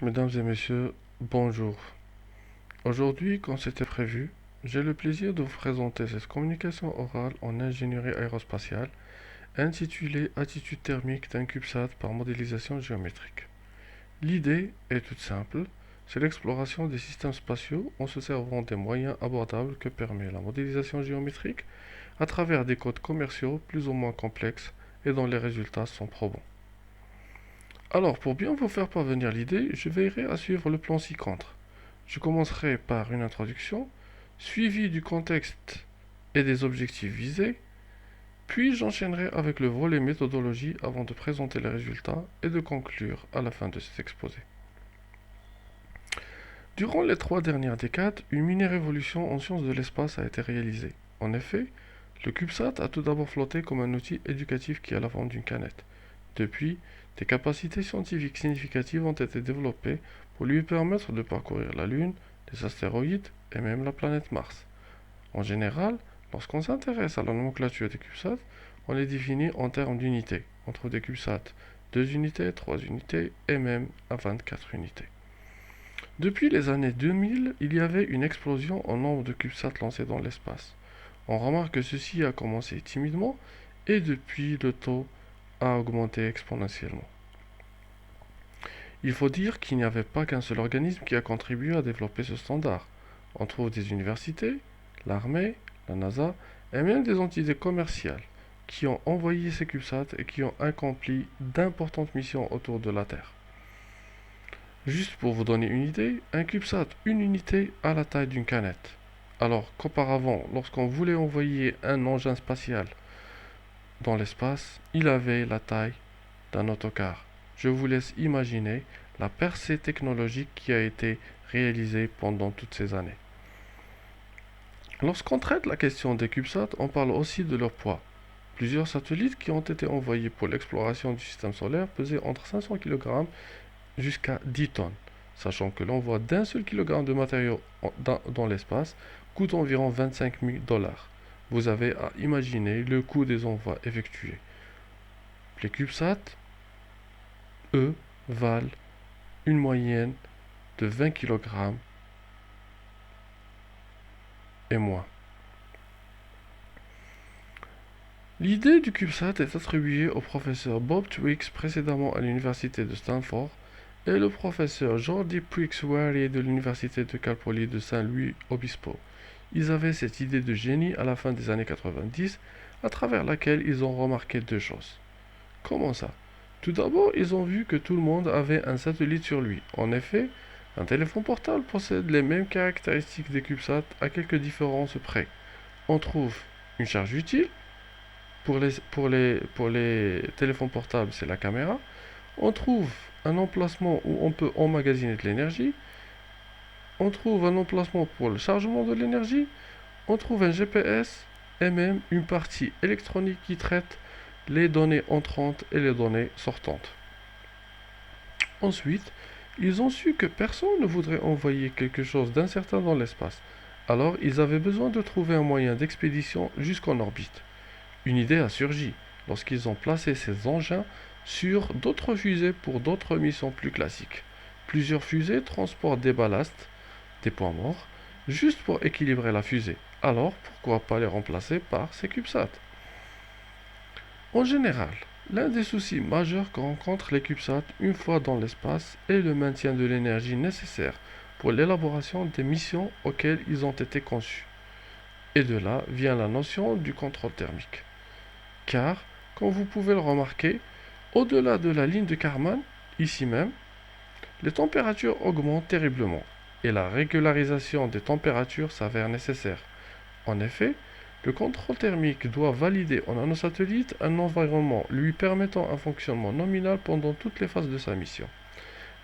Mesdames et messieurs, bonjour. Aujourd'hui, comme c'était prévu, j'ai le plaisir de vous présenter cette communication orale en ingénierie aérospatiale intitulée Attitude thermique d'un CubeSat par modélisation géométrique. L'idée est toute simple, c'est l'exploration des systèmes spatiaux en se servant des moyens abordables que permet la modélisation géométrique à travers des codes commerciaux plus ou moins complexes et dont les résultats sont probants. Alors, pour bien vous faire parvenir l'idée, je veillerai à suivre le plan ci-contre. Je commencerai par une introduction, suivie du contexte et des objectifs visés, puis j'enchaînerai avec le volet méthodologie avant de présenter les résultats et de conclure à la fin de cet exposé. Durant les 3 dernières décades, une mini-révolution en sciences de l'espace a été réalisée. En effet, le CubeSat a tout d'abord flotté comme un outil éducatif qui est à la forme d'une canette. Depuis, des capacités scientifiques significatives ont été développées pour lui permettre de parcourir la Lune, les astéroïdes et même la planète Mars. En général, lorsqu'on s'intéresse à la nomenclature des CubeSats, on les définit en termes d'unités. On trouve des CubeSats 2 unités, 3 unités et même à 24 unités. Depuis les années 2000, il y avait une explosion en nombre de CubeSats lancés dans l'espace. On remarque que ceci a commencé timidement et depuis le taux a augmenté exponentiellement. Il faut dire qu'il n'y avait pas qu'un seul organisme qui a contribué à développer ce standard. On trouve des universités, l'armée, la NASA et même des entités commerciales qui ont envoyé ces CubeSats et qui ont accompli d'importantes missions autour de la Terre. Juste pour vous donner une idée, un CubeSat, une unité, a la taille d'une canette. Alors qu'auparavant, lorsqu'on voulait envoyer un engin spatial dans l'espace, il avait la taille d'un autocar. Je vous laisse imaginer la percée technologique qui a été réalisée pendant toutes ces années. Lorsqu'on traite la question des CubeSats, on parle aussi de leur poids. Plusieurs satellites qui ont été envoyés pour l'exploration du système solaire pesaient entre 500 kg jusqu'à 10 tonnes, sachant que l'envoi d'un seul kilogramme de matériaux dans l'espace coûte environ 25 000 $. Vous avez à imaginer le coût des envois effectués. Les CubeSats, eux, valent une moyenne de 20 kg et moins. L'idée du CubeSat est attribuée au professeur Bob Twiggs précédemment à l'université de Stanford et le professeur Jordi Puig-Suari de l'université de Cal Poly de San Luis Obispo. Ils avaient cette idée de génie à la fin des années 90 à travers laquelle ils ont remarqué deux choses. Comment ça? Tout d'abord, ils ont vu que tout le monde avait un satellite sur lui. En effet, un téléphone portable possède les mêmes caractéristiques des CubeSats à quelques différences près. On trouve une charge utile. Pour les téléphones portables, c'est la caméra. On trouve un emplacement où on peut emmagasiner de l'énergie. On trouve un emplacement pour le chargement de l'énergie. On trouve un GPS et même une partie électronique qui traite les données entrantes et les données sortantes. Ensuite, ils ont su que personne ne voudrait envoyer quelque chose d'incertain dans l'espace. Alors, ils avaient besoin de trouver un moyen d'expédition jusqu'en orbite. Une idée a surgi lorsqu'ils ont placé ces engins sur d'autres fusées pour d'autres missions plus classiques. Plusieurs fusées transportent des ballasts, des points morts, juste pour équilibrer la fusée. Alors, pourquoi pas les remplacer par ces CubeSats? En général, l'un des soucis majeurs que rencontrent les CubeSats une fois dans l'espace est le maintien de l'énergie nécessaire pour l'élaboration des missions auxquelles ils ont été conçus. Et de là vient la notion du contrôle thermique. Car, comme vous pouvez le remarquer, au-delà de la ligne de Kármán, ici même, les températures augmentent terriblement et la régularisation des températures s'avère nécessaire. En effet, le contrôle thermique doit valider en nanosatellite un environnement lui permettant un fonctionnement nominal pendant toutes les phases de sa mission.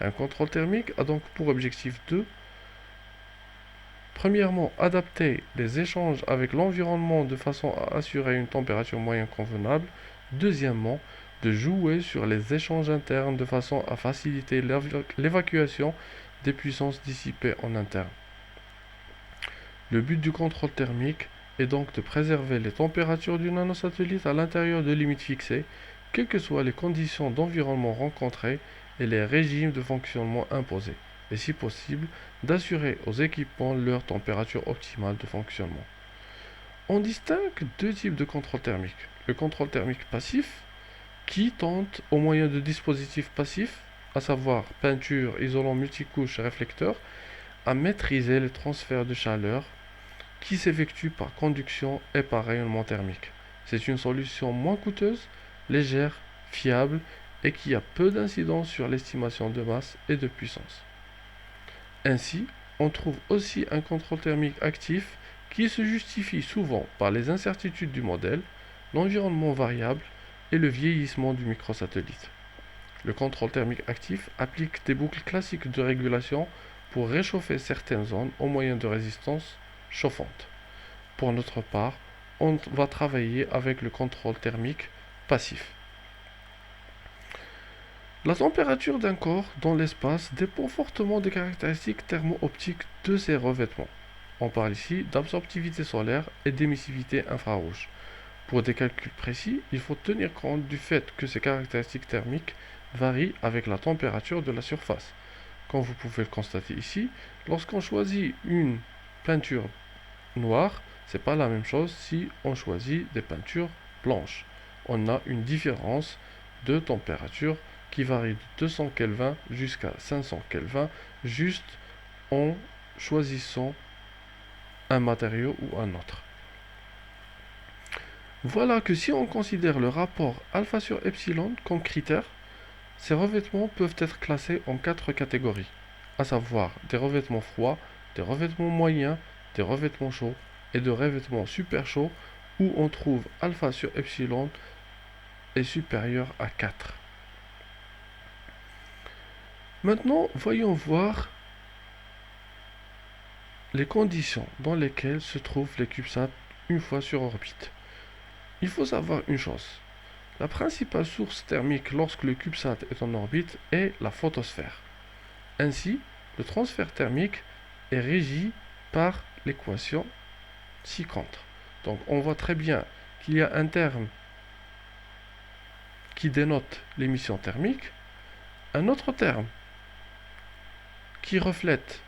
Un contrôle thermique a donc pour objectif de premièrement, adapter les échanges avec l'environnement de façon à assurer une température moyenne convenable. Deuxièmement, de jouer sur les échanges internes de façon à faciliter l'évacuation des puissances dissipées en interne. Le but du contrôle thermique est donc de préserver les températures du nanosatellite à l'intérieur de limites fixées, quelles que soient les conditions d'environnement rencontrées, et les régimes de fonctionnement imposés, et si possible, d'assurer aux équipements leur température optimale de fonctionnement. On distingue deux types de contrôle thermique. Le contrôle thermique passif, qui tente, au moyen de dispositifs passifs, à savoir peinture, isolant multicouche et réflecteur, à maîtriser les transferts de chaleur qui s'effectuent par conduction et par rayonnement thermique. C'est une solution moins coûteuse, légère, fiable et qui a peu d'incidence sur l'estimation de masse et de puissance. Ainsi, on trouve aussi un contrôle thermique actif qui se justifie souvent par les incertitudes du modèle, l'environnement variable et le vieillissement du microsatellite. Le contrôle thermique actif applique des boucles classiques de régulation pour réchauffer certaines zones au moyen de résistances chauffantes. Pour notre part, on va travailler avec le contrôle thermique passif. La température d'un corps dans l'espace dépend fortement des caractéristiques thermo-optiques de ses revêtements. On parle ici d'absorptivité solaire et d'émissivité infrarouge. Pour des calculs précis, il faut tenir compte du fait que ces caractéristiques thermiques varient avec la température de la surface. Comme vous pouvez le constater ici, lorsqu'on choisit une peinture noire, c'est pas la même chose si on choisit des peintures blanches. On a une différence de température qui varie de 200 Kelvin jusqu'à 500 Kelvin juste en choisissant un matériau ou un autre. Voilà que si on considère le rapport alpha sur epsilon comme critère, ces revêtements peuvent être classés en 4 catégories, à savoir des revêtements froids, des revêtements moyens, des revêtements chauds et des revêtements super chauds où on trouve alpha sur epsilon est supérieur à 4. Maintenant, voyons voir les conditions dans lesquelles se trouvent les CubeSats une fois sur orbite. Il faut savoir une chose. La principale source thermique lorsque le CubeSat est en orbite est la photosphère. Ainsi, le transfert thermique est régi par l'équation ci-contre. Donc on voit très bien qu'il y a un terme qui dénote l'émission thermique, un autre terme qui reflète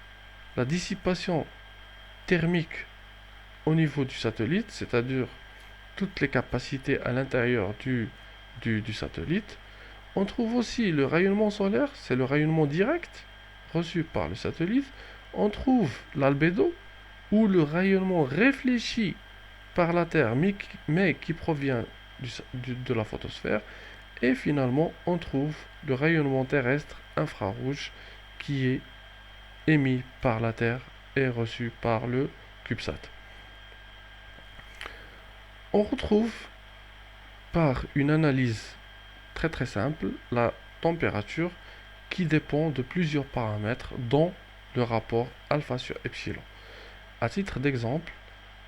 la dissipation thermique au niveau du satellite, c'est-à-dire toutes les capacités à l'intérieur du satellite. On trouve aussi le rayonnement solaire, c'est le rayonnement direct reçu par le satellite. On trouve l'albédo, ou le rayonnement réfléchi par la Terre, mais qui provient de la photosphère. Et finalement, on trouve le rayonnement terrestre infrarouge qui est émis par la Terre et reçu par le CubeSat. On retrouve par une analyse très simple la température qui dépend de plusieurs paramètres dont le rapport alpha sur epsilon. À titre d'exemple,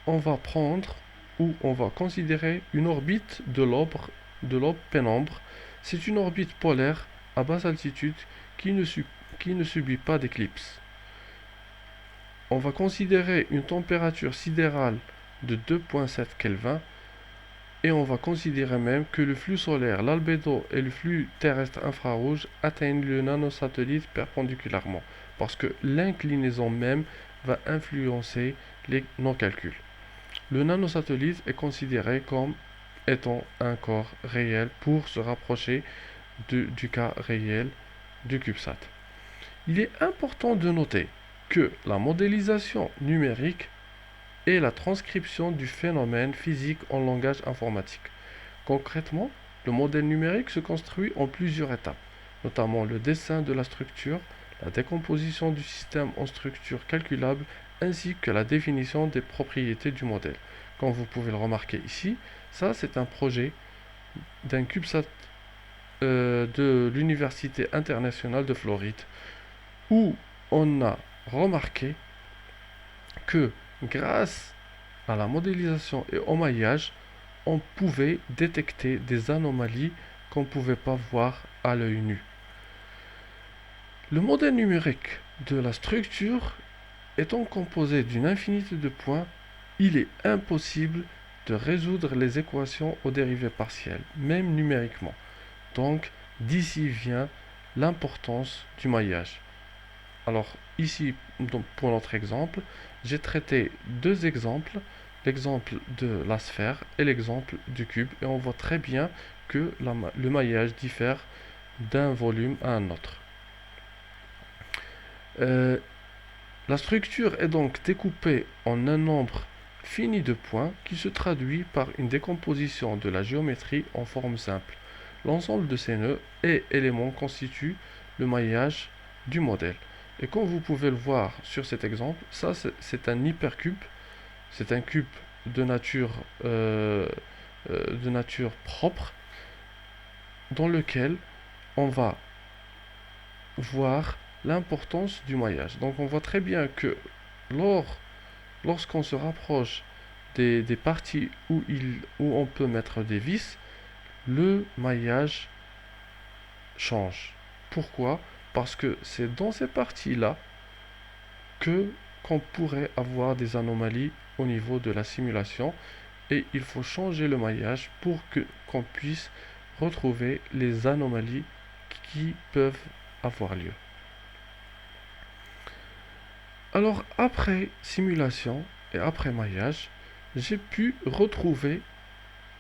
on va prendre ou on va considérer une orbite de l'aube pénombre. C'est une orbite polaire à basse altitude qui ne subit pas d'éclipse. On va considérer une température sidérale de 2,7 Kelvin et on va considérer même que le flux solaire, l'albédo et le flux terrestre infrarouge atteignent le nanosatellite perpendiculairement parce que l'inclinaison même va influencer nos calculs. Le nanosatellite est considéré comme étant un corps réel pour se rapprocher du cas réel du CubeSat. Il est important de noter que la modélisation numérique est la transcription du phénomène physique en langage informatique. Concrètement, le modèle numérique se construit en plusieurs étapes, notamment le dessin de la structure, la décomposition du système en structures calculables, ainsi que la définition des propriétés du modèle. Comme vous pouvez le remarquer ici, ça c'est un projet d'un CubeSat de l'Université internationale de Floride, où on a remarqué que grâce à la modélisation et au maillage, on pouvait détecter des anomalies qu'on ne pouvait pas voir à l'œil nu. Le modèle numérique de la structure étant composé d'une infinité de points, il est impossible de résoudre les équations aux dérivées partielles, même numériquement. Donc, d'ici vient l'importance du maillage. Alors ici, donc, pour notre exemple, j'ai traité deux exemples, l'exemple de la sphère et l'exemple du cube, et on voit très bien que le maillage diffère d'un volume à un autre. Euh, la structure est donc découpée en un nombre fini de points qui se traduit par une décomposition de la géométrie en forme simple. L'ensemble de ces nœuds et éléments constitue le maillage du modèle. Et comme vous pouvez le voir sur cet exemple, ça c'est un hypercube, c'est un cube de nature propre dans lequel on va voir l'importance du maillage. Donc on voit très bien que lorsqu'on se rapproche des parties où on peut mettre des vis, le maillage change. Pourquoi? Parce que c'est dans ces parties-là que qu'on pourrait avoir des anomalies au niveau de la simulation et il faut changer le maillage pour que qu'on puisse retrouver les anomalies qui peuvent avoir lieu. Alors après simulation et après maillage, j'ai pu retrouver,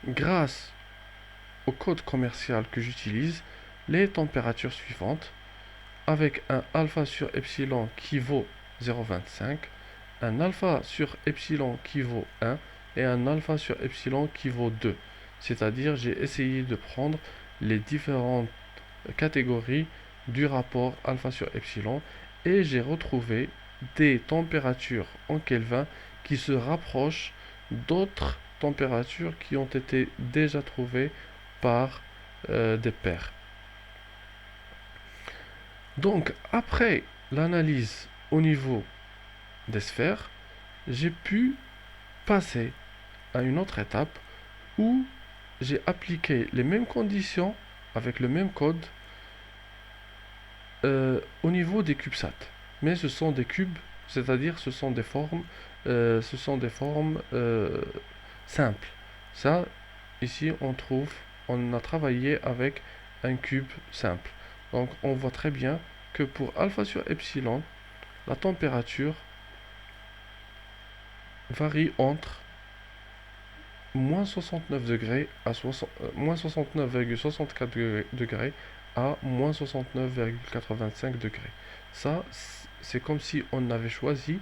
grâce au code commercial que j'utilise, les températures suivantes avec un alpha sur epsilon qui vaut 0,25, un alpha sur epsilon qui vaut 1 et un alpha sur epsilon qui vaut 2. C'est-à-dire j'ai essayé de prendre les différentes catégories du rapport alpha sur epsilon et j'ai retrouvé des températures en Kelvin qui se rapprochent d'autres températures qui ont été déjà trouvées par des pairs. Donc après l'analyse au niveau des sphères, j'ai pu passer à une autre étape où j'ai appliqué les mêmes conditions avec le même code au niveau des CubeSat. Mais ce sont des cubes, c'est-à-dire ce sont des formes simples. Ça, ici, on a travaillé avec un cube simple. Donc, on voit très bien que pour alpha sur epsilon, la température varie entre moins 69 degrés à moins 69,64 degrés à moins 69,85 degrés. Ça, c'est comme si on avait choisi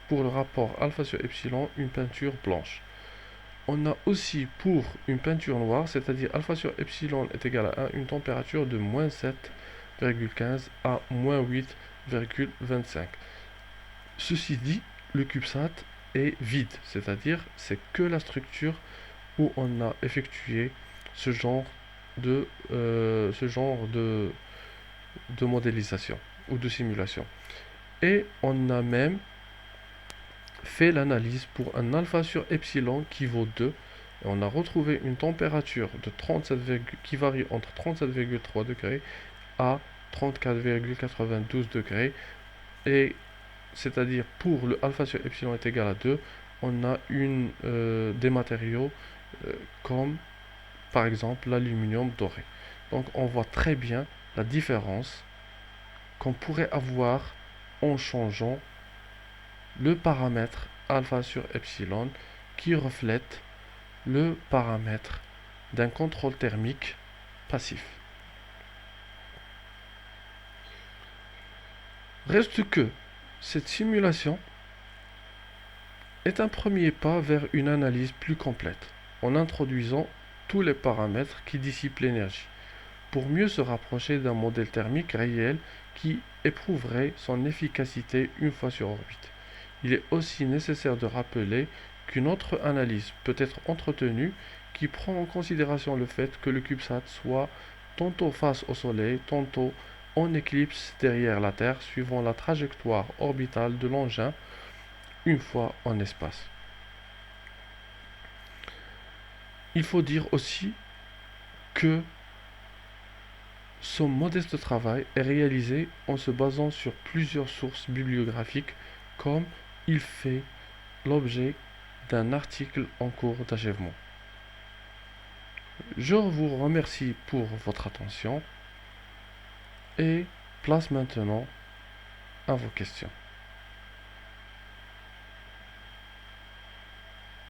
pour le rapport alpha sur epsilon une peinture blanche. On a aussi pour une peinture noire, c'est-à-dire alpha sur epsilon est égal à 1, une température de moins 7,15 à moins 8,25. Ceci dit, le CubeSat est vide, c'est-à-dire c'est que la structure où on a effectué ce genre de modélisation ou de simulation. Et on a même fait l'analyse pour un alpha sur epsilon qui vaut 2 et on a retrouvé une température de 37, qui varie entre 37,3 degrés à 34,92 degrés et c'est-à-dire pour le alpha sur epsilon est égal à 2, on a des matériaux comme par exemple l'aluminium doré. Donc on voit très bien la différence qu'on pourrait avoir en changeant le paramètre alpha sur epsilon qui reflète le paramètre d'un contrôle thermique passif. Reste que cette simulation est un premier pas vers une analyse plus complète, en introduisant tous les paramètres qui dissipent l'énergie, pour mieux se rapprocher d'un modèle thermique réel qui éprouverait son efficacité une fois sur orbite. Il est aussi nécessaire de rappeler qu'une autre analyse peut être entretenue qui prend en considération le fait que le CubeSat soit tantôt face au Soleil, tantôt en éclipse derrière la Terre, suivant la trajectoire orbitale de l'engin une fois en espace. Il faut dire aussi que son modeste travail est réalisé en se basant sur plusieurs sources bibliographiques, comme il fait l'objet d'un article en cours d'achèvement. Je vous remercie pour votre attention Et place maintenant à vos questions.